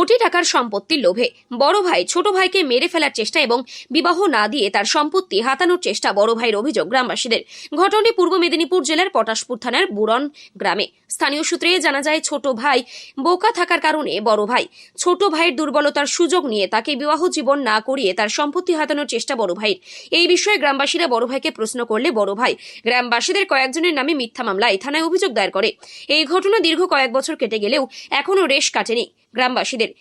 কোটি টাকার সম্পত্তির লোভে বড় ভাই ছোট ভাইকে মেরে ফেলার চেষ্টা এবং বিবাহ না দিয়ে তার সম্পত্তি হাতানোর চেষ্টা বড় ভাইয়ের অভিযোগ গ্রামবাসীদের। ঘটনাটি পূর্ব মেদিনীপুর জেলার পটাশপুর থানার বুরন গ্রামে। স্থানীয় সূত্রে জানা যায়, ছোট ভাই বোকা থাকার কারণে বড় ভাই ছোট ভাইয়ের দুর্বলতার সুযোগ নিয়ে তাকে বিবাহ জীবন না করিয়ে তার সম্পত্তি হাতানোর চেষ্টা বড় ভাইয়ের। এই বিষয়ে গ্রামবাসীরা বড় ভাইকে প্রশ্ন করলে বড় ভাই গ্রামবাসীদের কয়েকজনের নামে মিথ্যা মামলায় থানায় অভিযোগ দায়ের করে। এই ঘটনা দীর্ঘ কয়েক বছর কেটে গেলেও এখনো রেশ কাটেনি গ্রামবাসীদের।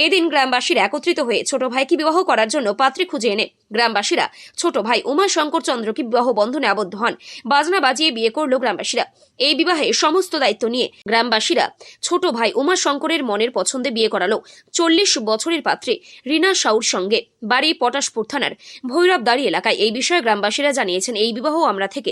এদিন গ্রামবাসীরা একত্রিত হয়ে ছোট ভাইকে বিবাহ করার জন্য পাত্রী খুঁজে এনে গ্রামবাসীরা ছোট ভাই উমা শঙ্কর চন্দ্রকে বিবাহ বন্ধনে আবদ্ধ হন। বাজনা বাজিয়ে বিয়ে করল গ্রামবাসীরা। এই বিবাহে সমস্ত দায়িত্ব নিয়ে গ্রামবাসীরা ছোট ভাই উমা শঙ্করের মনের পছন্দে বিয়ে করালো 40 বছরের পাত্রী রিনা সাউর সঙ্গে। বাড়ি পটাশপুর থানার ভৈরবদাড়ি এলাকায়। এই বিষয়ে গ্রামবাসীরা জানিয়েছেন, এই বিবাহ আমরা থেকে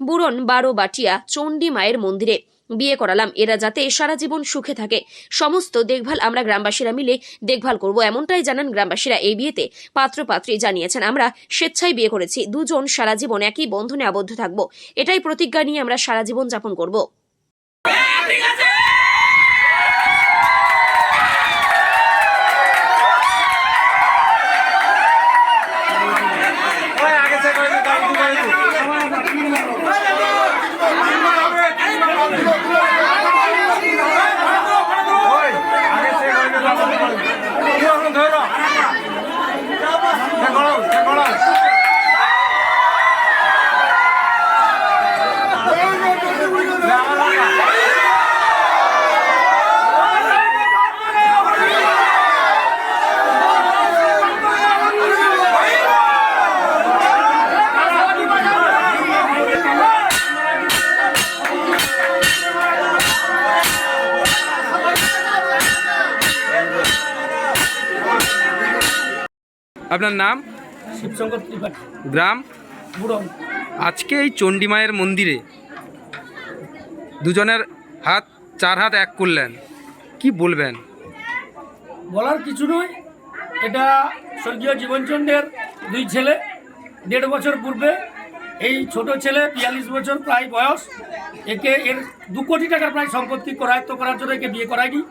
বুরন 12 বাটিয়া চণ্ডী মায়ের মন্দিরে বিয়ে করালাম। এরা যাতে সারা জীবন সুখে থাকে, সমস্ত দেখভাল আমরা গ্রামবাসীরা মিলে দেখভাল করব, এমনটাই জানান গ্রামবাসীরা। এই বিয়েতে পাত্র পাত্রী জানিয়েছেন, আমরা স্বেচ্ছায় বিয়ে করেছি, দুজন সারা জীবন একই বন্ধনে আবদ্ধ থাকব, এটাই প্রতিজ্ঞা নিয়ে আমরা সারা জীবন যাপন করব। আপনার নাম? শিবশঙ্কর ত্রিপাঠী, গ্রাম বুড়ন। আজকে এই চণ্ডী মায়ের মন্দিরে দুজনের হাত 4 হাত এক করলেন, কি বলবেন? বলার কিছু নয়, এটা স্বর্গীয় জীবনচন্দ্রের 2 ছেলে। 1.5 বছর পূর্বে এই ছোট ছেলে 42 বছর প্রায় বয়স, একে এর 2 কোটি টাকার প্রায় সম্পত্তি করায়ত্ত করার জন্য একে বিয়ে করায়নি।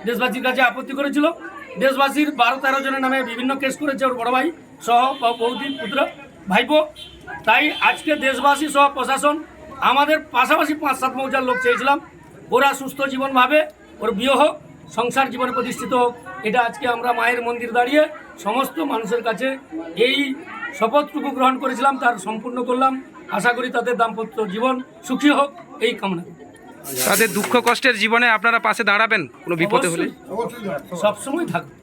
দেশবাসীর কাছে আপত্তি করেছিল। দেশবাসীর 12-13 জনের নামে বিভিন্ন কেস করেছে ওর বড় ভাই সহ, বৌদি, পুত্র, ভাইপো। তাই আজকে দেশবাসী সহ প্রশাসন আমাদের পাশাপাশি 5-7 মৌজার লোক চেয়েছিলাম ওরা সুস্থ জীবন ভাবে ওর বিয়ে হোক, সংসার জীবনে প্রতিষ্ঠিত হোক। এটা আজকে আমরা মায়ের মন্দির দাঁড়িয়ে সমস্ত মানুষের কাছে এই শপথটুকু গ্রহণ করেছিলাম, তার সম্পূর্ণ করলাম। আশা করি তাদের দাম্পত্য জীবন সুখী হোক, এই কামনা। তাদের দুঃখ কষ্টের জীবনে আপনারা পাশে দাঁড়াবেন কোনো বিপদে হলে? সবসময় থাকবে।